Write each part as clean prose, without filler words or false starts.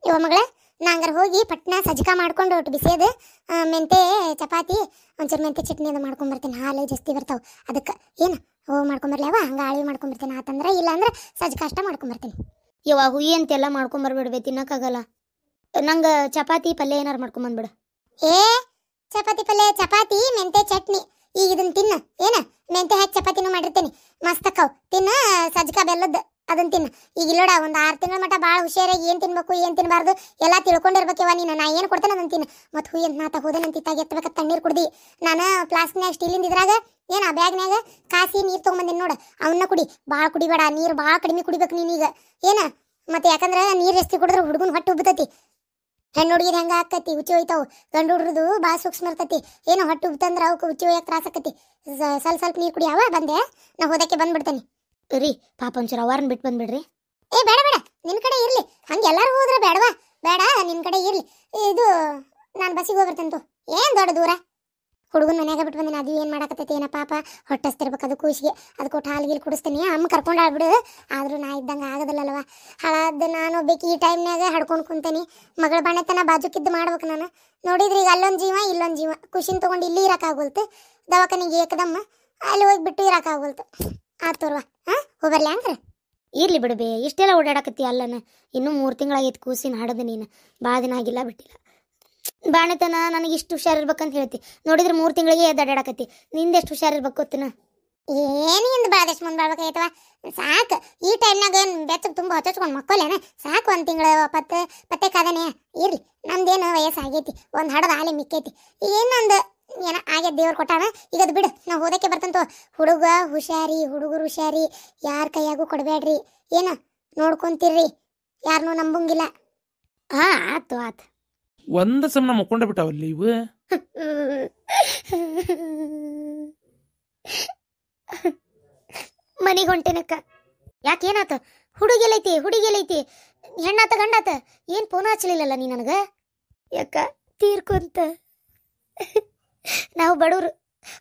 ಇವ ಮಗಳ ನಂಗಾರ ಹೋಗಿ ಪಟ್ನ ಸಜ್ಜಕ ಮಾಡ್ಕೊಂಡು ಒಟ್ಟು ಬಿಸಿಯದು ಮೆಂತೆ ಚಪಾತಿ ಒಂಚೂರು ಮೆಂತೆ ಚಟ್ನಿ ಅದು ಮಾಡ್ಕೊಂಬರ್ತೀನಿ. ಹಾಲು ಜಾಸ್ತಿ ಬರ್ತಾವೆ ಅದಕ್ಕೆ ಏನು ಮಾಡ್ಕೊಂಬರ್ಲಿ ಅವ ಹಂಗೆ ಆಳಿ ಮಾಡ್ಕೊಂಬರ್ತೀನಿ. ಆತಂದ್ರೆ ಇಲ್ಲ ಅಂದ್ರೆ ಸಜ್ಜಕ ಅಷ್ಟ ಮಾಡ್ಕೊಂಬರ್ತೀನಿ. ಯವ್ವ ಹುಯಿ ಅಂತೆಲ್ಲ ಮಾಡ್ಕೊಂಬರ್ಬಿಡ್ಬೇ, ತಿನ್ನಕ್ಕಾಗಲ್ಲ. ನಂಗೆ ಚಪಾತಿ ಪಲ್ಯ ಏನಾರು ಮಾಡ್ಕೊಂಬಂದ್ಬಿಡು. ಏ ಚಪಾತಿ ಪಲ್ಯ ಚಪಾತಿ ಮೆಂತೆ ಚಟ್ನಿ ಈಗ ಇದನ್ನ ತಿನ್ನ. ಏನ ಮೆಂತೆ ಹಾಕಿ ಚಪಾತಿನೂ ಮಾಡಿರ್ತೀನಿ, ಮಸ್ತ್ ಅಕ್ಕವ್. ತಿನ್ನ ಸಜ್ಜಕ ಬೆಲ್ಲದ್ದು ಅದನ್ನ ತಿನ್ನ. ಈಗ ಇಲ್ಲೋಡ ಒಂದು 6 ತಿಂಗಳ ಮಟ್ಟ ಭಾಳ ಹುಷಾರಾಗಿ ಏನು ತಿನ್ಬೇಕು ಏನು ತಿನ್ನಬಾರ್ದು ಎಲ್ಲ ತಿಳ್ಕೊಂಡಿರ್ಬೇಕವ ನೀನು. ನಾ ಏನು ಕೊಡ್ತೇನೆ ಅದನ್ನ ತಿನ್ನು. ಮತ್ತು ಹುಯಿ ಅಂತ ನಾತ ಹೋದನಂತ ಇತ್ತಾಗ ಎತ್ತಬೇಕ ತಣ್ಣೀರು ಕುಡ್ದು ನಾನು ಪ್ಲಾಸ್ಟಿಕ್ನಾಗ ಸ್ಟೀಲಿಂದ ಇದ್ರಾಗ ಏನ ಬ್ಯಾಗ್ನಾಗ ಕಾಸಿ ನೀರು ತೊಗೊಂಬಂದಿನಿ ನೋಡು, ಅವನ್ನ ಕುಡಿ. ಭಾಳ ಕುಡಿಬೇಡ, ನೀರು ಭಾಳ ಕಡಿಮೆ ಕುಡಿಬೇಕು ನೀನೀಗ. ಏನ ಮತ್ತೆ ಯಾಕಂದ್ರೆ ನೀರು ಜಾಸ್ತಿ ಕುಡಿದ್ರೆ ಹುಡುಗನ ಹೊಟ್ಟೆ ಉಬ್ಬತೈತಿ. ಹೆಣ್ಣು ಹುಡುಗಿದ ಹೆಂಗೆ ಆಕತಿ ಹುಚ್ಚಿ ಹೋಯ್ತಾವು, ಗಂಡು ಹುಡುಗ್ರದು ಭಾಳ ಸೂಕ್ಷ್ಮ ಇರ್ತೈತಿ. ಏನೋ ಹೊಟ್ಟೆ ಉಬ್ತಂದ್ರೆ ಅವಕ್ಕೆ ಹುಚ್ಚಿ ಹೋಯಕ್ಕೆ ತ್ರಾಸ ಆಕತಿ. ಸ್ವಲ್ಪ ನೀರು ಕುಡಿಯಾವ ಬಂದೆ ನಾ ಹೋದಕ್ಕೆ ಬಂದ್ಬಿಡ್ತೇನೆ ರೀ. ಪಾಪ ಒಂಚೂರು ಅವಾರನ್ನ ಬಿಟ್ಟು ಬಂದ್ಬಿಡ್ರಿ. ಏ ಬೇಡ ಬೇಡ, ನಿನ್ನ ಕಡೆ ಇರ್ಲಿ. ಹಂಗೆ ಎಲ್ಲರೂ ಹೋದ್ರೆ ಬೇಡವಾ? ಬೇಡ, ನಿನ್ನ ಕಡೆ ಇರ್ಲಿ. ಇದು ನಾನು ಬಸ್ಸಿಗೆ ಹೋಗ್ಬರ್ತಂತು. ಏನು ದೊಡ್ಡ ದೂರ. ಹುಡುಗನ ಮನ್ಯಾಗ ಬಿಟ್ಟು ಬಂದಿನ, ಅದು ಏನು ಮಾಡಕತ್ತೈತಿ ಏನ ಪಾಪ ಹೊಟ್ಟಸ್ತಿರ್ಬೇಕು ಅದು ಕೂಸಿಗೆ. ಅದು ಕೊಟ್ಟು ಹಾಲಿಗೆ ಕುಡಿಸ್ತೀನಿ. ಅಮ್ಮ ಕರ್ಕೊಂಡು ಆಡ್ಬಿಡು. ಆದ್ರೂ ನಾ ಇದ್ದಂಗೆ ಆಗೋದಿಲ್ಲಲ್ವ. ಹಾಳಾದ ನಾನು ಬೇಕು ಈ ಟೈಮ್ನಾಗ ಹಡ್ಕೊಂಡು ಕುಂತೇನಿ. ಮಗಳ ಬಾಣೆತನ ಬಾಜುಕಿದ್ದು ಮಾಡ್ಬೇಕು ನಾನು. ನೋಡಿದ್ರಿ ಈಗ ಅಲ್ಲೊಂದು ಜೀವ ಇಲ್ಲೊಂದು ಜೀವ. ಖುಷಿನ ತೊಗೊಂಡು ಇಲ್ಲಿ ಇರೋಕ್ಕಾಗೋಲ್ತು, ದವಾಖಾನಿಗೆ ಏಕದಮ್ಮ ಅಲ್ಲಿ ಹೋಗ್ಬಿಟ್ಟು ಇರೋಕ್ಕಾಗೋಲ್ತು. ಆತೋರ್ವ ಹೋಗ್ಬರ್ಲಿ ಅಂದ್ರೆ ಇರ್ಲಿ ಬಿಡ್ಬೇ, ಇಷ್ಟೆಲ್ಲ ಓಡಾಡಕತ್ತಿ ಅಲ್ಲನ. ಇನ್ನೂ 3 ತಿಂಗಳಾಗೈತಿ ಕೂಸಿನ ಹಾಡೋದು. ನೀನು ಭಾಳ ದಿನ ಆಗಿಲ್ಲ ಬಿಟ್ಟಿಲ್ಲ. ಬಾಣೆತನ ನನಗೆ ಇಷ್ಟು ಹುಷಾರಿರ್ಬೇಕಂತ ಹೇಳ್ತಿ, ನೋಡಿದ್ರೆ 3 ತಿಂಗಳಿಗೆ ಅಡ್ಡಾಡಕತ್ತಿ. ನಿಂದೆಷ್ಟು ಹುಷಾರಿರ್ಬೇಕು ಗೊತ್ತಿನ. ಏನು ಇಂದು ಬಾದಷ್ಟು ಮುಂದೆ ಬಾಳ್ಬೇಕಾಯ್ತವ. ಸಾಕು ಈ ಟೈಮ್ನಾಗ ಏನು ಬೆಚ್ಚಗೆ ತುಂಬ ಹೊಚ್ಕೊಂಡು ಮಕ್ಕಳೇನ ಸಾಕು. 1 ತಿಂಗಳು ಪತ್ತೆ ಕಾದನೆ ಇರ್ಲಿ. ನಮ್ದೇನು ವಯಸ್ಸಾಗೈತಿ, ಒಂದು ಹಡದ ಹಾಲೆ ಮಿಕ್ಕೈತಿ. ಏನೊಂದು ಏನ ಆಗ್ಯದ ದೇವ್ರು ಕೊಟ್ಟಾನ. ಈಗ ಅದು ಬಿಡು, ನಾವು ಹೋದಕ್ಕೆ ಬರ್ತಂತು. ಹುಡುಗರು ಹುಷಾರಿ, ಯಾರ ಕೈಯಾಗೂ ಕೊಡಬೇಡ್ರಿ. ಏನ ನೋಡ್ಕೊಂತಿರ್ರಿ, ಯಾರನ್ನೂ ನಂಬಂಗಿಲ್ಲ. ಆತು ಒಂದ ಸಮನ ಮುಕ್ಕೊಂಡ ಬಿಟ್ಟಾವಲ್ಲಿ ಇವು. ಮನೆಗೆ ಹೊಂಟೇನಕ್ಕ. ಯಾಕೇನಾತ? ಹುಡುಗಿಲೈತಿ ಹೆಣ್ಣಾತ ಗಂಡಾತ? ಏನು ಫೋನ್ ಹಚ್ಚಲಿಲ್ಲಲ್ಲ ನೀ ನನಗೆ? ಯಾಕ ತೀರ್ಕೊಂತ. ನಾವು ಬಡವರು,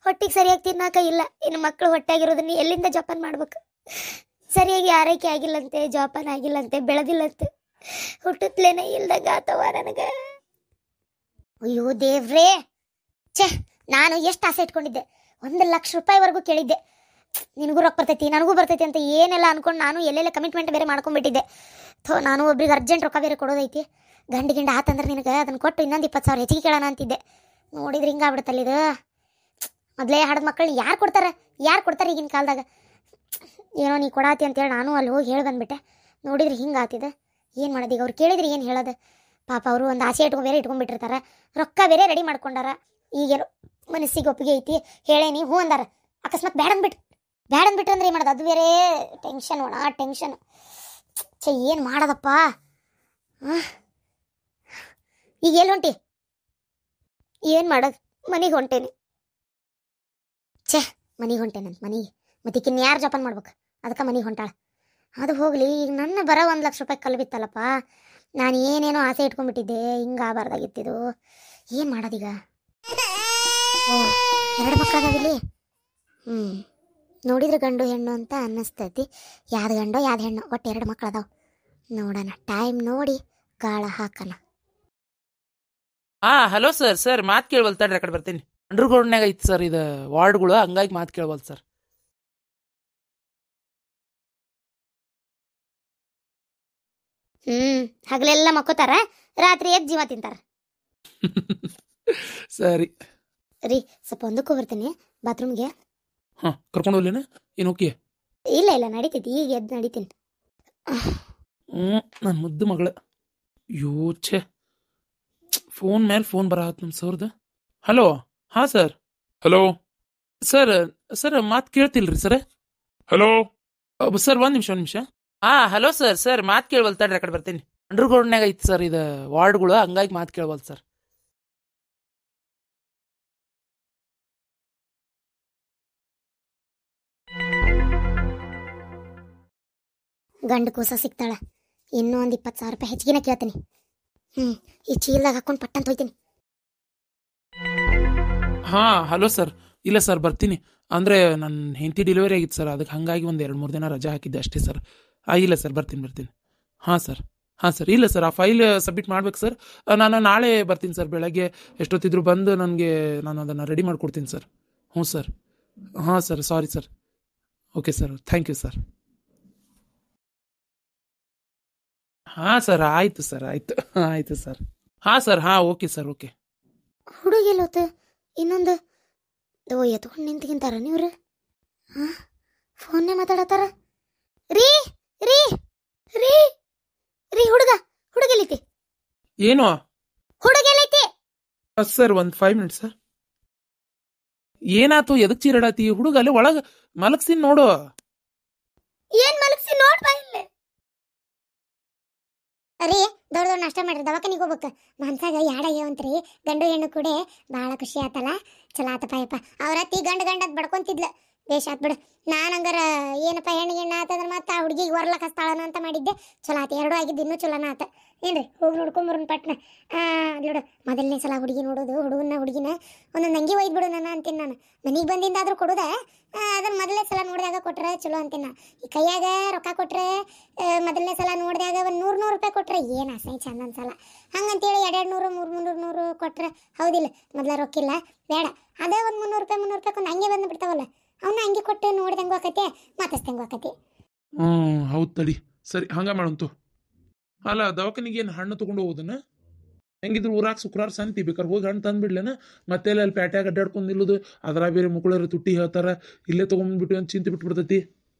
ಹೊಟ್ಟಿಗೆ ಸರಿಯಾಗಿ ತಿನ್ನಾಕ ಇಲ್ಲ. ಇನ್ನು ಮಕ್ಕಳು ಹೊಟ್ಟೆಗಿರೋದನ್ನ ಎಲ್ಲಿಂದ ಜೋಪಾನ ಮಾಡ್ಬೇಕು? ಸರಿಯಾಗಿ ಆರೈಕೆ ಆಗಿಲ್ಲಂತೆ, ಜೋಪಾನ ಆಗಿಲ್ಲಂತೆ, ಬೆಳೆದಿಲ್ಲಂತೆ. ಹುಟ್ಟತ್ಲೇನೆ ಇಲ್ದಂಗ ಆತವ ನನಗೆ. ಅಯ್ಯೋ ದೇವ್ರೇ, ನಾನು ಎಷ್ಟು ಆಸೆ ಇಟ್ಕೊಂಡಿದ್ದೆ. 1 ಲಕ್ಷ ರೂಪಾಯಿವರೆಗೂ ಕೇಳಿದ್ದೆ. ನಿನಗೂ ರೊಕ್ಕ ಬರ್ತೈತಿ ನನಗೂ ಬರ್ತೈತಿ ಅಂತ ಏನೆಲ್ಲ ಅನ್ಕೊಂಡು ನಾನು ಎಲ್ಲೆಲ್ಲ ಕಮಿಟ್ಮೆಂಟ್ ಬೇರೆ ಮಾಡ್ಕೊಂಡ್ಬಿಟ್ಟಿದ್ದೆ. ನಾನು ಒಬ್ರಿಗೆ ಅರ್ಜೆಂಟ್ ರೊಕ್ಕ ಬೇರೆ ಕೊಡೋದೈತಿ. ಗಂಡ ಆತಂದ್ರೆ ನಿನಗೆ ಅದನ್ನು ಕೊಟ್ಟು ಇನ್ನೊಂದು 20,000 ಹೆಚ್ಚಿಗೆ ಕೇಳೋಣ ಅಂತಿದ್ದೆ. ನೋಡಿದ್ರೆ ಹಿಂಗಾಗ್ಬಿಡುತ್ತಲ್ಲ ಇದು. ಮೊದಲೇ ಹಡದ ಮಕ್ಕಳನ್ನ ಯಾರು ಕೊಡ್ತಾರೆ ಈಗಿನ ಕಾಲದಾಗ? ಏನೋ ನೀ ಕೊಡಾತಿ ಅಂತೇಳಿ ನಾನು ಅಲ್ಲಿ ಹೋಗಿ ಹೇಳಿ ಬಂದ್ಬಿಟ್ಟೆ. ನೋಡಿದ್ರೆ ಹಿಂಗೆ ಆತಿದೆ. ಏನು ಮಾಡೋದು ಈಗ? ಅವ್ರು ಕೇಳಿದ್ರೆ ಏನು ಹೇಳೋದು? ಪಾಪ ಅವರು ಒಂದು ಆಸೆ ಇಟ್ಕೊಂಡ್ಬಿಟ್ಟಿರ್ತಾರೆ. ರೊಕ್ಕ ಬೇರೆ ರೆಡಿ ಮಾಡ್ಕೊಂಡಾರ. ಈಗೇನು ಮನಸ್ಸಿಗೆ ಒಪ್ಪಿಗೆ ಐತಿ, ಹೇಳೇನಿ ಹ್ಞೂ ಅಂದಾರ. ಅಕಸ್ಮಾತ್ ಬ್ಯಾಡಂದ್ಬಿಟ್ರೆ ಏನು ಮಾಡೋದು? ಅದು ಬೇರೆ ಟೆನ್ಷನ್ ಟೆನ್ಷನ್. ಏನು ಮಾಡೋದಪ್ಪ? ಈಗ ಎಲ್ಲಿ ಹೊಂಟಿ? ಏನು ಮಾಡೋದು? ಮನೆಗೆ ಹೊಂಟೇನಿ. ಮನೆಗೆ ಹೊಂಟೇನಂತ. ಮನೆಗೆ ಮತ್ತೆ ಈಕಿನ್ನ ಯಾರು ಜೋಪಾನ ಮಾಡ್ಬೇಕು? ಅದಕ್ಕೆ ಮನೆಗೆ ಹೊಂಟಾಳ. ಅದು ಹೋಗಲಿ, ಈಗ ನನ್ನ ಬರೋ 1 ಲಕ್ಷ ರೂಪಾಯಿ ಕಲ್ಲು ಬಿತ್ತಲ್ಲಪ್ಪ. ನಾನು ಏನೇನೋ ಆಸೆ ಇಟ್ಕೊಂಡ್ಬಿಟ್ಟಿದ್ದೆ. ಹಿಂಗೆ ಆಗಬಾರ್ದಾಗಿತ್ತಿದು. ಏನು ಮಾಡೋದೀಗ? 2 ಮಕ್ಕಳಾಗಿಲ್ಲಿ. ನೋಡಿದ್ರೆ ಗಂಡು ಹೆಣ್ಣು ಅಂತ ಅನ್ನಿಸ್ತೈತಿ. ಯಾವ್ದು ಗಂಡು ಯಾವ್ದು ಹೆಣ್ಣು, ಒಟ್ಟು 2 ಮಕ್ಕಳು ಅದಾವ. ನೋಡೋಣ, ಟೈಮ್ ನೋಡಿ ಗಾಳ ಹಾಕೋಣ. ಹಲೋ ಸರ್ ಮಾತು ಕೇಳವಲ್ ತಡ್ರಿ, ಆ ಕಡೆ ಬರ್ತೀನಿ. ಅಂಡರ್ಗ್ರೌಂಡ್ನಾಗ ಐತಿ ಸರ್ ಇದು ವಾರ್ಡ್ಗಳು, ಹಂಗಾಗಿ ಮಾತು ಕೇಳವಲ್ ಸರ್. ಹಗಲೆಲ್ಲ ಮಕ್ಕೋತಾರ, ರಾತ್ರಿ ಎದ್ದು ಜೀವ ತಿಂತಾರ. ಸರಿ ರೀ, ಸ್ವಲ್ಪ ಒಂದಕ್ಕೂ ಬರ್ತೀನಿ ಬಾತ್ರೂಮ್ಗೆ. ಕರ್ಕೊಂಡು ಹೋಗ್ಲೇನ? ಏನು ಓಕೆ? ಇಲ್ಲ ನಡೀತೈತಿ, ಈಗ ಎದ್ದು ನಡೀತೀನಿ. ನನ್ನ ಮುದ್ದು ಮಗಳ ಯೋಚೆ ಫೋನ್ ಮೇಲೆ ಫೋನ್ ಬರತ್ ನಮ್ಮ ಸರ್ದು. ಹಲೋ, ಹಾಂ ಸರ್. ಹಲೋ ಸರ್ ಮಾತು ಕೇಳ್ತಿಲ್ರಿ ಸರ್. ಹಲೋ ಸರ್, ಒಂದು ನಿಮಿಷ. ಹಲೋ ಸರ್ ಮಾತು ಕೇಳವಲ್ ತಡ್ರಿ, ಆ ಕಡೆ ಬರ್ತೀನಿ. ಅಂಡರ್ಗ್ರೌಂಡ್ನಾಗ ಐತಿ ಸರ್ ಇದು ವಾರ್ಡ್ಗಳು, ಹಂಗಾಗಿ ಮಾತು ಕೇಳವಲ್ ಸರ್. ಗಂಡು ಕೂಸ ಸಿಗ್ತಾಳ. ಇನ್ನೂ ಒಂದು 20,000 ರೂಪಾಯಿ ಹೆಚ್ಚಿಗೆನ ಕೇಳ್ತೀನಿ. ಈ ಚೀಲದಾಗ ಹಾಕೊಂಡು ಪಟ್ಟಂತ ಹೋಯ್ತೀನಿ. Hello sir. ಇಲ್ಲ ಸರ್, ಬರ್ತೀನಿ. ಅಂದರೆ ನನ್ನ ಹೆಂಡತಿ ಡೆಲಿವರಿ ಆಗಿತ್ತು ಸರ್, ಅದಕ್ಕೆ ಹಾಗಾಗಿ ಒಂದು 2-3 ದಿನ ರಜಾ ಹಾಕಿದ್ದೆ ಅಷ್ಟೇ ಸರ್. ಇಲ್ಲ ಸರ್, ಬರ್ತೀನಿ. ಹಾಂ ಸರ್. ಹಾಂ ಸರ್, ಇಲ್ಲ ಸರ್, ಆ ಫೈಲ್ ಸಬ್ಮಿಟ್ ಮಾಡ್ಬೇಕು ಸರ್. ನಾನು ನಾಳೆ ಬರ್ತೀನಿ ಸರ್, ಬೆಳಗ್ಗೆ ಎಷ್ಟೊತ್ತಿದ್ರು ಬಂದು ನಾನು ಅದನ್ನು ರೆಡಿ ಮಾಡಿಕೊಡ್ತೀನಿ ಸರ್. ಹ್ಞೂ ಸರ್. ಹಾಂ sir, sorry sir. Okay sir, thank you sir. ಹಾಂ ಸರ್, ಆಯಿತು ಸರ್, ಆಯಿತು ಸರ್. ಹಾಂ ಸರ್, ಹಾಂ, ಓಕೆ ಸರ್, ಓಕೆ. ಹುಡುಗಿಲ್ಲೋತು ಇನ್ನೊಂದು ಎತ್ಕೊಂಡು ನಿಂತ್ಕಿಂತಾರ ನೀವ್ರು. ಹಾಂ, ಫೋನ್ನೇ ಮಾತಾಡತ್ತಾರ. ರೀ ರೀ ರೀ ರೀ ಹುಡುಗಲೈತಿ ಏನು ಹುಡುಗಲೈತಿ ಸರ್? ಒಂದು 5 ಮಿನಿಟ್ಸ್ ಸರ್. ಏನಾತು? ಎದಕ್ ಚೀರಾಡತಿ? ಹುಡುಗ ಅಲ್ಲೇ ಒಳಗೆ ಮಲಗ್ಸಿನ್ ನೋಡು. ಏನ್ ಮಲಗ್ಸಿ ನೋಡ್ಬಾ ಇಲ್ಲೇ. ರೀ ದೊಡ್ಡ ನಾಷ್ಟ ಮಾಡ್ರಿ, ದವಾಖಾನಿಗೆ ಹೋಗ್ಬೇಕು. ಮನ್ಸಾಗ ಯಾಡಾಗ್ಯಾವಂತ್ರಿ, ಗಂಡು ಹೆಣ್ಣು ಕೂಡ ಭಾಳ ಖುಷಿ ಆತಲ್ಲ. ಚಲೋ ಆತಪ್ಪ ಯಪ್ಪ. ಅವ್ರ ಅತ್ತಿ ಗಂಡ ಅದ್ ಬಡ್ಕೊಂತಿದ್ಲ. ಬೇಷ್ ಆತ್ ಬಿಡು. ನಾನು ಹಂಗಾರ ಏನಪ್ಪ ಹೆಣ್ಣಿಗೆ ಆತಂದ್ರೆ ಮತ್ತೆ ಆ ಹುಡುಗಿಗೆ ಹೊರ್ಲಕ್ ಹಸ್ತಾಳನ ಅಂತ ಮಾಡಿದ್ದೆ. ಚಲೋ ಆತ, 2 ಆಗಿದ್ದು ಇನ್ನೂ ಚಲೋನ ಆತ. ಏನ್ರಿ, ಹೋಗಿ ನೋಡ್ಕೊಂಬರೋನ್ ಪಟ್ನ. ನೋಡು, ಮೊದಲನೇ ಸಲ ಹುಡುಗಿ ನೋಡೋದು, ಹುಡುಗಿನ ಒಂದೊಂದು ಅಂಗಿ ಒಯ್ದು ಬಿಡು ನನ್ನ ಅಂತೀನಿ ನಾನು. ಮನೆಗೆ ಬಂದಿಂದಾದ್ರೂ ಕೊಡೋದ, ಅದನ್ನ ಮೊದಲನೇ ಸಲ ನೋಡಿದಾಗ ಕೊಟ್ರೆ ಚಲೋ ಅಂತೀನಿ ನಾನು. ಈ ಕೈಯಾಗ ರೊಕ್ಕ ಕೊಟ್ರೆ, ಮೊದಲನೇ ಸಲ ನೋಡಿದಾಗ ಒಂದು 100 ರೂಪಾಯಿ ಕೊಟ್ರೆ ಏನು ಅಸಹ್ಯ ಚಂದ ಅನ್ಸಲ್ಲ. ಹಂಗಂತೇಳಿ 200 300 ಕೊಟ್ರೆ ಹೌದಿಲ್ಲ, ಮೊದಲ ರೊಕ್ಕಿಲ್ಲ ಬೇಡ. ಅದೇ ಒಂದು 300 ರೂಪಾಯಿ ಒಂದು ಹಂಗೆ ಬಂದು ಬಿಡ್ತಾವಲ್ಲ, ಅವನ್ನ ಹಂಗೆ ಕೊಟ್ಟು ನೋಡಿದಂಗೂ ಆಕತಿ, ಮಾತಾಡ್ಸ್ದಂಗೂ ಆಕತಿ. ಹೌದು ತಡಿ, ಸರಿ, ಹಂಗ ಮಾಡಂತು. ಅಲ್ಲ, ದವಾಖಾನಿಗೆ ಏನು ಹಣ್ಣು ತೊಗೊಂಡು ಹೋಗೋದನ್ನ? ಹೆಂಗಿದ್ರು ಊರಾಗ ಶುಕ್ರವಾರ ಸಂತಿ, ಬೇಕಾದ್ರೆ ಹೋಗಿ ಹಣ್ಣು ತಂದ್ಬಿಡ್ಲೇನ? ಮತ್ತೆ ಅಲ್ಲಿ ಪ್ಯಾಟ್ಯಾಗ ಅಡ್ಡಾಡ್ಕೊಂಡು ನಿಲ್ಲೋದು, ಅದ್ರ ಬೇರೆ ಮುಕ್ಕಳರು ತುಟ್ಟಿ ಹೇಳ್ತಾರ, ಇಲ್ಲೇ ತೊಗೊಂಡ್ಬಿಟ್ಟು ಅಂತ ಚಿಂತೆ ಬಿಟ್ಬಿಡ್ತೈತಿ.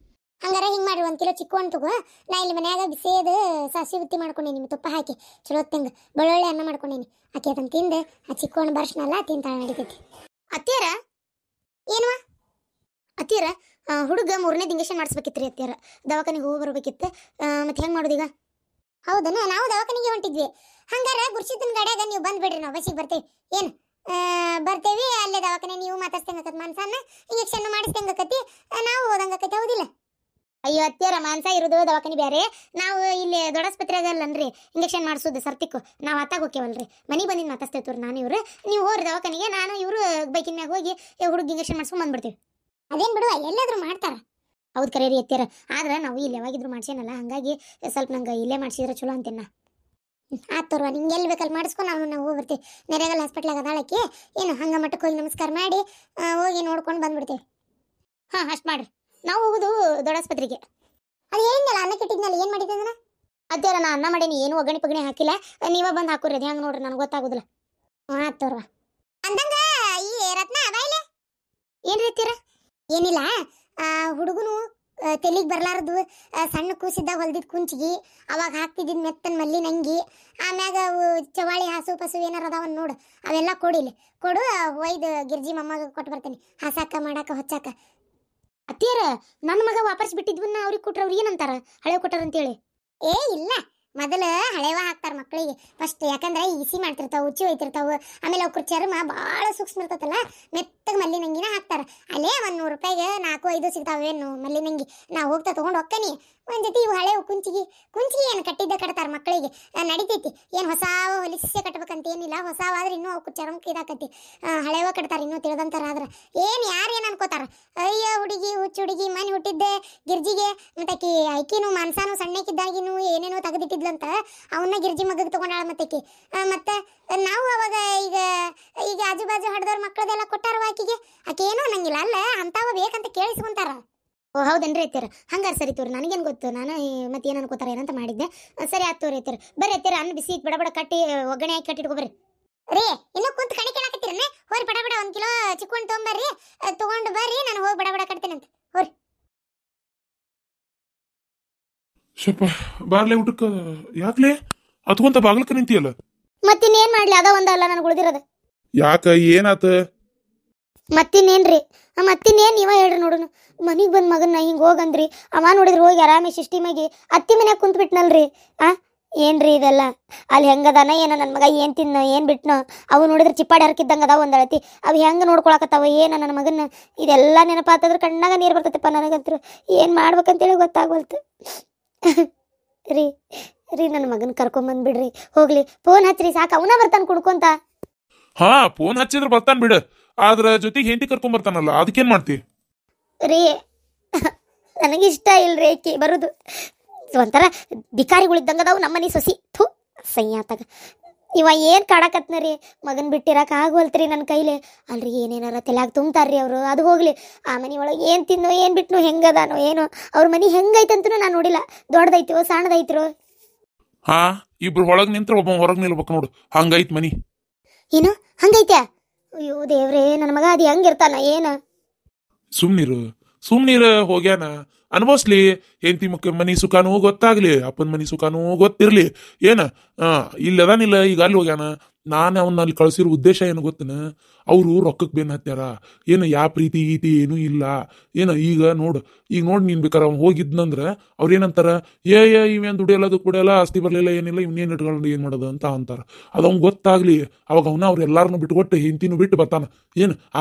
ಹಂಗಾರ ಹಿಂಗೆ ಮಾಡಿ 1 ಕಿಲೋ ಚಿಕ್ಕು ಹಣ್ಣು ತಗೋ. ನಾ ಇಲ್ಲಿ ಮನ್ಯಾಗ ಬಿಸಿದು ಸಾಸಿ ಉತ್ತಿ ಮಾಡ್ಕೊಂಡೇನಿ, ನಿಮ್ಮ ತುಪ್ಪ ಹಾಕಿ ಚಲೋ ಹೊತ್ತಂಗೆ ಬೆಳ್ಳುಳ್ಳಿ ಅನ್ನ ಮಾಡ್ಕೊಂಡೇನಿ. ಆಕೆ ಅದನ್ನು ತಿಂದು ಆ ಚಿಕ್ಕು ಹಣ್ಣು ಬರ್ಸ್ನಲ್ಲ ತಿಂತಾಳ ನಡಿತೈತಿ. ಅತ್ತೀರ ಏನುವ ಅತ್ತೀರ, ಹುಡುಗ 3ನೇದು ಇಂಜೆಕ್ಷನ್ ಮಾಡಿಸ್ಬೇಕಿತ್ತು ರೀ ಅತ್ತೀರ. ದವಾಖಾನಿಗೆ ಹೋಗಿ ಬರ್ಬೇಕಿತ್ತು. ಮತ್ತೆ ಹೆಂಗೆ ಮಾಡೋದೀಗ? ಹೌದನ, ನಾವು ದವಾಖಾನಿಗೆ ಹೊಂಟಿದ್ವಿ. ಹಂಗಾರ ಗುರ್ಸಿದ್ದನ ಗಾಡ್ಯಾಗ ನೀವು ಬಂದ್ಬಿಡ್ರಿ, ನಾವು ಬಸ್ಸಿಗೆ ಬರ್ತೇವೆ. ಏನು ಬರ್ತೇವಿ, ಅಲ್ಲೇ ದವಾಖಾನೆ ನೀವು ಮಾತಾಡ್ಸ್ದಂಗಕತ್, ಮನ್ಸನ್ನ ಇಂಜೆಕ್ಷನ್ ಮಾಡಿಸ್ದಂಗಕತಿ, ನಾವು ಹೋದಂಗಕತಿ. ಹೌದಿಲ್ಲ? ಅಯ್ಯೋ ಅತ್ತೀರ, ಮಾನ್ಸ ಇರೋದು ದವಾಖಾನಿ ಬೇರೆ, ನಾವು ಇಲ್ಲಿ ದೊಡ್ಡಾಸ್ಪತ್ರೆಯಾಗ ಅಲ್ಲನ್ರಿ ಇಂಜೆಕ್ಷನ್ ಮಾಡಿಸೋದು ಸರ್ತಿಕ್ಕು. ನಾವು ಅತ್ತಾಗ ಹೋಗ್ತೇವಲ್ರಿ, ಮನೆಗೆ ಬಂದಿದ್ದು ಮಾತಾಡ್ತೇವ್ರಿ ನಾನು ಇವ್ರು. ನೀವು ಹೋಗ್ರಿ ದವಾಖಾನಿಗೆ, ನಾನು ಇವರು ಬೈಕಿನ ಮ್ಯಾಗ ಹೋಗಿ ಹುಡುಗ ಇಂಜೆಕ್ಷನ್ ಮಾಡಿಸ್ಕೊಂಡು ಬಂದ್ಬಿಡ್ತೀವಿ. ಅದೇನು ಬಿಡುವ, ಎಲ್ಲಾದ್ರೂ ಮಾಡ್ತಾರ. ಹೌದು ಕರೆ ರೀ ಅತ್ತೀರ, ಆದ್ರೆ ನಾವು ಇಲ್ಲಿ ಯಾವಾಗಿದ್ರು ಮಾಡ್ಸೇನಲ್ಲ, ಹಂಗಾಗಿ ಸ್ವಲ್ಪ ನಂಗೆ ಇಲ್ಲೇ ಮಾಡಿಸಿದ್ರೆ ಚಲೋ ಅಂತೀನಿ ನಾ. ಆತ್ ತೋರ್ವ, ನಿಂಗೆ ಎಲ್ಲಿ ಬೇಕಲ್ಲಿ ಮಾಡಿಸ್ಕೊಂಡು ನಾವು ಹೋಗಿ ಬರ್ತೀವಿ. ನೆರೆಗಲ್ ಹಾಸ್ಪಿಟ್ಲಾಗ ಅದಾಳಕ್ಕೆ, ಏನು ಹಂಗೆ ಮಟ್ಟಕ್ಕೆ ಹೋಗಿ ನಮಸ್ಕಾರ ಮಾಡಿ ಹೋಗಿ ನೋಡ್ಕೊಂಡು ಬಂದ್ಬಿಡ್ತೀವಿ. ಹಾಂ, ಅಷ್ಟು ಮಾಡ್ರಿ. ನಾವು ಹೋಗೋದು ದೊಡ್ಡಾಸ್ಪತ್ರೆಗೆ. ಅದು ಹೇಳಿದ್ನಲ್ಲ, ಅನ್ನ ಕೆಟ್ಟಿದ್ನಲ್ಲ, ಏನು ಮಾಡಿದ್ದೆ ಅಂದ್ರೆ? ಅತ್ತೀರ, ನಾ ಅನ್ನ ಮಾಡೀನಿ, ಏನು ಒಗ್ಗರಣೆ ಪಗಣೆ ಹಾಕಿಲ್ಲ. ನೀವೇ ಬಂದು ಹಾಕೋರಿ, ಅದು ಹೆಂಗೆ ನೋಡ್ರಿ, ನನಗೆ ಗೊತ್ತಾಗೋದಿಲ್ಲ. ಆತ್ ತೋರ್ವ. ಅಂದಂಗ ಈ ರತ್ನ ಬಾಯ್ಲೆ ಏನು ರೀ ಅತ್ತೀರ? ಏನಿಲ್ಲ, ಹುಡುಗನು ತೆಲಿಗೆ ಬರ್ಲಾರದು ಸಣ್ಣ ಕೂಸಿದ್ದಾಗ ಹೊಲ್ದಿದ್ದು ಕುಂಚಿಗಿ, ಅವಾಗ ಹಾಕ್ತಿದ್ದಿದ್ದು ಮೆತ್ತನ ಮಲ್ಲಿ ನಂಗಿ, ಆಮ್ಯಾಗ ಅವು ಚವಾಳಿ ಹಾಸು ಪಸು ಏನಾರ ಅದಾವನ್ ನೋಡು, ಅವೆಲ್ಲ ಕೊಡಿಲಿ ಕೊಡು. ಒಯ್ದು ಗಿರ್ಜಿ ಮೊಮ್ಮಗ ಕೊಟ್ಟು ಬರ್ತೀನಿ, ಹಾಸಾಕ ಮಾಡಾಕ ಹೊಚ್ಚಾಕ. ಅತ್ತೀರ, ನನ್ನ ಮಗ ವಾಪಸ್ ಬಿಟ್ಟಿದ್ವನ್ನ ಅವ್ರಿಗೆ ಕೊಟ್ರೆ ಅವ್ರು ಏನಂತಾರ, ಹಳೆ ಕೊಟ್ಟಾರಂತೇಳಿ? ಏ ಇಲ್ಲ, ಮೊದಲು ಹಳೆವ ಹಾಕ್ತಾರ ಮಕ್ಕಳಿಗೆ ಫಸ್ಟ್. ಯಾಕಂದ್ರೆ ಇಸಿ ಮಾಡ್ತಿರ್ತಾವ, ಉಚ್ಚಿ ಹೋಯ್ತಿರ್ತಾವ, ಆಮೇಲೆ ಅವ್ರ ಚರ್ಮ ಭಾಳ ಸೂಕ್ಷ್ಮ ಇರ್ತೈತಲ್ಲ, ಮೆತ್ತಗೆ ಮಲ್ಲಿ ನಂಗಿನ ಹಾಕ್ತಾರ. ಅಲ್ಲೇ 100 ರೂಪಾಯಿಗೆ 4-5 ಸಿಗ್ತಾವೇನು ಮಲ್ಲಿ ನಂಗಿ. ನಾ ಹೋಗ್ತಾ ತೊಗೊಂಡು ಹೋಗ್ತಾನಿ. ಒಂದು ಜೊತೆ ಇವು ಹಳೆವು ಕುಂಚಿಗೆ ಏನು ಕಟ್ಟಿದ್ದ ಕಟ್ತಾರ ಮಕ್ಕಳಿಗೆ, ನಡಿತೈತಿ. ಏನು ಹೊಸಾವ ಹೊಲಿಸೆ ಕಟ್ಬೇಕಂತ ಏನಿಲ್ಲ, ಹೊಸಾವಾದ್ರೆ ಇನ್ನೂ ಅವಕ್ಕೆ ಚರ್ಮಕ್ಕೆ ಇದಾಕತಿ. ಹಳೆವ ಕಟ್ತಾರ, ಇನ್ನೂ ತಿಳಿದಂತಾರ. ಆದ್ರೆ ಯಾರು ಏನು ಅನ್ಕೋತಾರ, ಅಯ್ಯೋ ಹುಡುಗಿ ಹುಚ್ಚು ಹುಡುಗಿ, ಮನೆ ಹುಟ್ಟಿದ್ದೆ ಗಿರ್ಜಿಗೆ, ಮತ್ತೆ ಐಕಿನೂ ಮನ್ಸಾನು ಸಣ್ಣಕ್ಕಿದ್ದಾಗಿನೂ ಏನೇನೋ ತೆಗೆದಿಟ್ಟಿದ್ಲಂತ, ಅವನ್ನ ಗಿರ್ಜಿ ಮಗಗೆ ತೊಗೊಂಡಾಳ ಮತ್ತಕಿ. ಮತ್ತೆ ನಾವು ಅವಾಗ ಈಗ ಆಜು ಬಾಜು ಹಡ್ದವ್ರ ಮಕ್ಕಳದೆಲ್ಲ ಕೊಟ್ಟಾರವ ಆಕೆ ಏನೋ ಅನ್ನಂಗಿಲ್ಲ ಅಲ್ಲ, ಅಂತಾವ ಬೇಕಂತ ಕೇಳಿಸ್ಕೊಂತಾರ. ಓ ಹೌದೇನ್ರಿ ಅತ್ತೀರ? ಹಂಗಾರೆ ಸರಿ ತೋರಿ, ನನಗೇನು ಗೊತ್ತು, ನಾನು ಮತ್ತೆ ಏನು ಅನ್ಕೋತಾರೆ ಏನಂತ ಮಾಡಿದ್ದೆ. ಸರಿ ಆಯ್ತು ತೋರಿ ಅತ್ತೀರ, ಬರ್ರಿ ಅತ್ತೀರ, ಅನ್ನ ಬಿಸಿ ಬಡ ಕಟ್ಟಿ ಒಗ್ಗರಣೆ ಹಾಕಿ ಕಟ್ಟಿಟ್ಕೊಬರ್ರಿ. ರೀ ಇನ್ನೂ ಕುಂತು ಕಣಿ ಕೇಳಾಕತ್ತೀರನ್ನ? ಹೋರಿ ಬಡ 1 ಕಿಲೋ ಚಿಕ್ಕೊಂಡು ತೊಗೊಂಬರ್ರಿ, ತೊಗೊಂಡು ಬರ್ರಿ, ನಾನು ಹೋಗಿ ಬಡ ಕಟ್ತೇನಂತ. ಹೋರಿ. ಸ್ವಲ್ಪ ಬಾರ್ಲೆ ಊಟಕ್ಕೆ ಯಾಕ್ಲೆ ಅತ್ಕೊಂತ ಬಾಗ್ಲಕ್ಕ ನಿಂತಿಯಲ್ಲ? ಮತ್ತಿನ್ನೇನು ಮಾಡ್ಲಿ, ಅದ ಒಂದಲ್ಲ ನನಗೆ ಉಳಿದಿರೋದು. ಯಾಕ, ಏನಾತ? ಮತ್ತಿನ್ನೇನ್ರಿ, ಮತ್ತಿನ್ನೇನು ನೀವ ಹೇಳ್ರಿ ನೋಡುನು. ಮನಿಗೆ ಬಂದು ಮಗನ್ನ ಹಿಂಗೆ ಹೋಗಂದ್ರಿ, ಅವ ನೋಡಿದ್ರೆ ಹೋಗಿ ಆರಾಮಿ ಶಿಷ್ಟಿಮಾಗಿ ಅತ್ತಿ ಮನ್ಯಾಗ ಕುಂತ್ ಬಿಟ್ನಲ್ರಿ. ಏನ್ರಿ ಇದೆಲ್ಲ? ಅಲ್ಲಿ ಹೆಂಗದಾನ ಏನೋ ನನ್ನ ಮಗ, ಏನು ತಿನ್ನೋ ಏನು ಬಿಟ್ನೋ, ಅವು ನೋಡಿದ್ರೆ ಚಿಪ್ಪಾಡಿ ಹರ್ಕಿದ್ದಂಗೆ ಅದಾವ ಒಂದಳತಿ, ಅವು ಹೆಂಗೆ ನೋಡ್ಕೊಳಕತ್ತಾವ ಏನೋ ನನ್ನ ಮಗನ್ನ. ಇದೆಲ್ಲ ನೆನಪಾತಂದ್ರೆ ಕಣ್ಣಾಗ ನೀರು ಬರ್ತೈತಪ್ಪ ನನಗಂತರು. ಏನು ಮಾಡ್ಬೇಕಂತೇಳಿ ಗೊತ್ತಾಗ್ವಲ್ತು. ರೀ ನನ್ನ ಮಗನ ಕರ್ಕೊಂಬಂದ್ಬಿಡ್ರಿ, ಹೋಗ್ಲಿ. ಫೋನ್ ಹಚ್ಚ್ರಿ ಸಾಕು, ಅವನ ಬರ್ತಾನೆ ಕುಡ್ಕೊಂತ. ಹಾ, ಫೋನ್ ಹಚ್ಚಿದ್ರೆ ಬರ್ತಾನ ಬಿಡ, ಆದ್ರ ಜೊತೆಗೆ ಹೆಂಡತಿ ಕರ್ಕೊಂಡ್ ಬರ್ತಾನಲ್ಲ, ಅದಕ್ಕೇನ್ ಮಾಡ್ತಿ? ರೀ ನನಗಿಷ್ಟ ಇಲ್ರಿ ಆಕಿ ಬರೋದು. ಒಂಥರ ಬಿಕಾರಿಗಳಿದ್ದಂಗೆ ಅದಾವು ನಮ್ಮನೆ ಸೊಸಿ ಥೂ ಸಯ್ಯಾತಾಗ ಇವ ಏನು ಕಾಡಕತ್ನ ರೀ ಮಗನ ಬಿಟ್ಟಿರಕ್ಕೆ ಆಗೋಲ್ತ್ರಿ ನನ್ನ ಕೈಲಿ ಅಲ್ರಿ ಏನೇನಾರ ತಲೆಯಾಗ ತುಂಬ್ತಾರ್ರಿ ಅವರು ಅದು ಹೋಗ್ಲಿ ಆ ಮನೆ ಒಳಗೆ ಏನು ತಿನ್ನೋ ಏನು ಬಿಟ್ನು ಹೆಂಗದಾನೋ ಏನೋ ಅವ್ರ ಮನೆ ಹೆಂಗೈತಂತೂ ನಾನು ನೋಡಿಲ್ಲ ದೊಡ್ಡದೈತೋ ಸಣ್ಣದೈತ್ರೋ ಹಾ ಇಬ್ರು ಒಳಗ್ ನಿಂತ್ರ ಒಬ್ಬ ಹೊರಗ್ ನಿಲ್ಬೇಕು ನೋಡು ಹಂಗೈತ್ ಮನಿ. ಏನು ಹಂಗೈತೆ? ಅಯ್ಯೋ ದೇವ್ರೇ ನನ್ನ ಮಗ ಅದು ಹೆಂಗಿರ್ತಾನ ಏನು? ಸುಮ್ನೀರ್ ಹೋಗ್ಯಾನ ಅನ್ಭವಿಸ್ಲಿ. ಹೆಂಡತಿ ಮನಿ ಸುಖಾನೂ ಗೊತ್ತಾಗ್ಲಿ, ಅಪ್ಪನ ಮನಿ ಸುಖಾನೂ ಗೊತ್ತಿರ್ಲಿ. ಏನ ಇಲ್ಲಿ ಅದಾನಿಲ್ಲ, ಈಗ ಅಲ್ಲಿ ಹೋಗ್ಯಾನ. ನಾನು ಅವನ್ನ ಅಲ್ಲಿ ಕಳ್ಸಿರೋ ಉದ್ದೇಶ ಏನು ಗೊತ್ತನ, ಅವರು ರೊಕ್ಕಕ್ಕೆ ಬೇನ್ ಹತ್ಯಾರ. ಏನು ಯಾವ ಪ್ರೀತಿ ಗೀತಿ ಏನೂ ಇಲ್ಲ. ಈಗ ನೋಡು ನೀನ್ ಬೇಕಾರೆ ಅವ್ನು ಹೋಗಿದ್ನಂದ್ರ ಅವ್ರು ಏನಂತಾರ, ಇವೇನು ದುಡಿಯಲ್ಲ ಕುಡಿಯಲ್ಲ, ಆಸ್ತಿ ಬರ್ಲಿಲ್ಲ ಏನಿಲ್ಲ, ಇವನೇನು ಇಟ್ಕೊಂಡು ಏನು ಮಾಡೋದು ಅಂತ ಅಂತಾರ. ಅದು ಅವ್ನು ಗೊತ್ತಾಗ್ಲಿ. ಅವಾಗ ಅವ್ರು ಎಲ್ಲಾರನ್ನೂ ಬಿಟ್ಕೊಟ್ಟು ಹೆಂಡತಿನೂ ಬಿಟ್ಟು ಬರ್ತಾನ.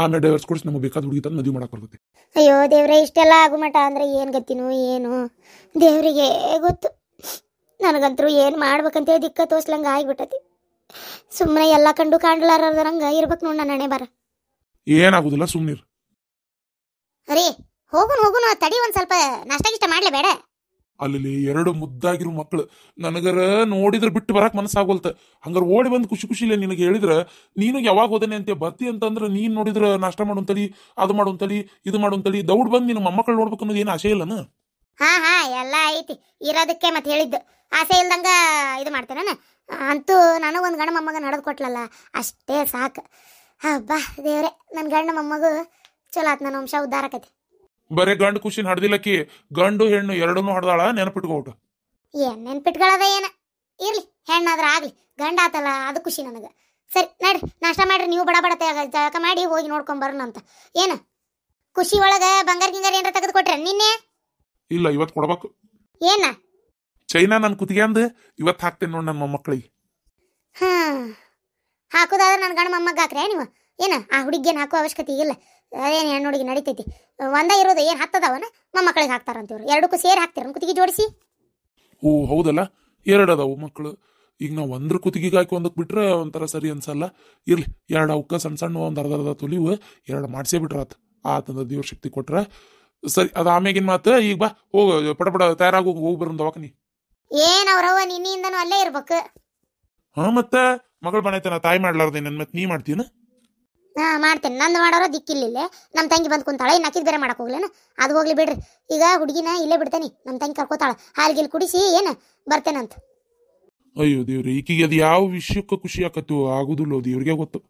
ಆಮೇಲೆ ಡೈವರ್ಸ್ ಕೊಡಿಸಿ ನಮಗೆ ಬೇಕಾದ ಹುಡುಗಿ ತಂದು ಮದುವೆ ಮಾಡಕ್ ಬರ್ತೈತಿ. ಅಯ್ಯೋ ದೇವ್ರೆ, ಇಷ್ಟೆಲ್ಲ ಆಗುಮಟ ಅಂದ್ರೆ ಏನು ಗತಿನೋ ಏನು ದೇವ್ರಿಗೆ ಗೊತ್ತು. ನನಗಂತರೂ ಏನು ಮಾಡ್ಬೇಕಂತೇಳಿ ದಿಕ್ಕ ತೋರ್ಸ್ಲಂಗ ಆಗಿಬಿಟ್ಟತಿ. ಸುಮ್ಮನೆ ಎಲ್ಲ ಕಂಡು ಕಾಣ್ಲಾರಂಗ ಇರ್ಬೇಕು ನೋಡ್ ನನ್ನ ಹಣೆ ಬರ. ಏನಾಗುದಿಲ್ಲ ಸುಮ್ನೀರ್. ಅರೇ ಹೋಗುನು ತಡಿ, ಒಂದ್ ಸ್ವಲ್ಪ ನಾಷ್ಟ ಗಿಷ್ಟ ಮಾಡ್ಲೇ ಬೇಡ? ಅಲ್ಲಿ 2 ಮುದ್ದಾಗಿರೋ ಮಕ್ಳು ನನಗರ ನೋಡಿದ್ರೆ ಬಿಟ್ಟು ಬರಾಕ್ ಮನಸ್ಸಾಗೋಲ್ತ. ಹಂಗಾರ ಓಡಿ ಬಂದು ಖುಷಿ ಇಲ್ಲ ನಿನಗೆ ಹೇಳಿದ್ರ, ನೀನು ಯಾವಾಗ ಹೋದನೆ ಅಂತ ಬರ್ತಿ ಅಂತಂದ್ರ ನೀನ್ ನೋಡಿದ್ರ ನಾಷ್ಟ ಮಾಡೋಂತಲಿ, ಅದು ಮಾಡೋಂತಲಿ, ಇದು ಮಾಡೋಂತಲಿ ದೌಡ್ ಬಂದು ನಿನ್ನ ಮೊಮ್ಮಕ್ಕಳು ನೋಡ್ಬೇಕು ಅನ್ನೋದು ಏನು ಆಸೆ ಇಲ್ಲನ? ಹಾ ಎಲ್ಲ ಐತಿ, ಇರೋದಕ್ಕೆ ಮತ್ತೆ ಹೇಳಿದ್ದು. ಆಸೆ ಇಲ್ದಂಗ ಇದು ಮಾಡ್ತೇನ. ಅಂತೂ ನನಗೊಂದು ಗಂಡ ಮೊಮ್ಮಗ ನಡೆದು ಕೊಟ್ಲಲ್ಲ, ಅಷ್ಟೇ ಸಾಕು. ಹಬ್ಬಾ ದೇವ್ರೆ, ನನ್ನ ಗಂಡ ಮೊಮ್ಮಗು ಚಲೋ ಆತ್, ನನ್ನ ವಂಶ ಉದ್ಧಾರ ಆಕತಿ. ಬರೇ ಗಂಡು ಖುಷಿನ ಹಡ್ದಿಲ್ಲಕ್ಕಿ, ಗಂಡು ಹೆಣ್ಣು ಎರಡನ್ನೂ ಹಡ್ದಾಳ. ನೆನಪಿಟ್ಕೋಟ. ಏನ್ ನೆನ್ಪಿಟ್ಕೊಳ್ಳೋದ ಏನ ಇರ್ಲಿ, ಹೆಣ್ಣಾದ್ರ ಆಗ್ಲಿ, ಗಂಡ ಆತಲ್ಲ ಅದು ಖುಷಿ ನನಗೆ. ಸರಿ ನಡ್ರಿ, ನಾಷ್ಟ ಮಾಡ್ರಿ. ನೀವು ಬಡ ಜಳಕ ಮಾಡಿ ಹೋಗಿ ನೋಡ್ಕೊಂಡ್ ಬರೋಣ ಅಂತ. ಏನ ಖುಷಿ ಒಳಗ ಬಂಗಾರ ಗಿಂಗಾರ ಏನಾರ ತೆಗೆದು ಕೊಟ್ರೆ ನಿನ್ನೆ? ಇಲ್ಲ, ಇವತ್ತು ಕೊಡ್ಬೇಕು. ಏನ ಚೈನಾ ನನ್ನ ಕುತ್ತಿಗೆ ಅಂದ ಇವತ್ತು ಹಾಕ್ತೇನೆ ನೋಡಿ ನನ್ನ ಮೊಮ್ಮಕ್ಕಳಿಗೆ. ಹಾಕೋದಾದ್ರೆ ನನ್ನ ಗಂಡ ಮೊಮ್ಮಗ ಹಾಕ್ರೆ ನೀವು? ಏನ ಆ ಹುಡುಗಿಗೇನು ಹಾಕೋ ಅವಶ್ಯಕತೆ ಇಲ್ಲ. ಅದೇನು ಹೆಣ್ಣು ಹುಡುಗಿ ನಡೀತೈತಿ. ಒಂದ ಇರೋದು ಏನು ಹತ್ತದವನ ಮೊಮ್ಮಕ್ಕಳಿಗೆ ಹಾಕ್ತಾರಂತೀವ್ರು. ಎರಡಕ್ಕೂ ಸೇರಿ ಹಾಕ್ತೀರ ಕುತ್ತಿಗೆ ಜೋಡಿಸಿ? ಓ ಹೌದಲ್ಲ, 2 ಅದಾವು ಮಕ್ಕಳು. ಈಗ ನಾವು ಒಂದ್ರ ಕುತ್ತಿಗೆಗೆ ಹಾಕಿ ಒಂದಕ್ಕೆ ಬಿಟ್ರೆ ಒಂಥರ ಸರಿ ಅನ್ಸಲ್ಲ. ಇರ್ಲಿ, 2 ಅವಕ್ಕ ಸಣ್ಣ ಒಂದು ಅರ್ಧ ತುಲಿವು 2 ಮಾಡಿಸೇ ಬಿಟ್ರ ಆತಂದ ದೇವ್ರ ಶಕ್ತಿ ಕೊಟ್ರ ಸರಿ. ಅದು ಆಮೇಗಿನ ಮಾತು. ಈಗ ಬಾ, ಹೋಗ ಪಡ ತಯಾರಾಗಿ ಹೋಗಿ ಬರೋದು ದವಾಖಾನಿ. ಏನ್ ಅವ್ರವ್ವ ನಿನ್ನಿಂದನೂ ಅಲ್ಲೇ ಇರ್ಬೇಕು. ಮತ್ತೆ ಮಗಳು ಬಣೈತನ ತಾಯಿ ಮಾಡ್ಲಾರ್ದೆ ನನ್ ಮತ್ತೆ ನೀ ಮಾಡ್ತೀನ? ಮಾಡ್ತೇನೆ. ನಂದು ಮಾಡೋರ ದಿಕ್ಕಿಲ್ಲ. ನಮ್ಮ ತಂಗಿ ಬಂದು ಕುಂತಾಳೆ, ಇನ್ನು ಅಕ್ಕಿದ್ ಬೇರೆ ಮಾಡಕ್ ಹೋಗ್ಲೇನ? ಅದು ಹೋಗ್ಲಿ ಬಿಡ್ರಿ. ಈಗ ಹುಡುಗಿನ ಇಲ್ಲೇ ಬಿಡ್ತೇನೆ, ನಮ್ಮ ತಂಗಿ ಕರ್ಕೋತಾಳ. ಹಾಲ್ಗಿಲ್ ಕುಡಿಸಿ ಏನು ಬರ್ತೇನಂತ. ಅಯ್ಯೋ ದೇವ್ರಿ, ಈಕಿಗೆ ಅದು ಯಾವ ವಿಷಯಕ್ಕೆ ಖುಷಿ ಆಕತ್ತು ಆಗುದಿಲ್ಲ, ದೇವ್ರಿಗೆ ಗೊತ್ತು.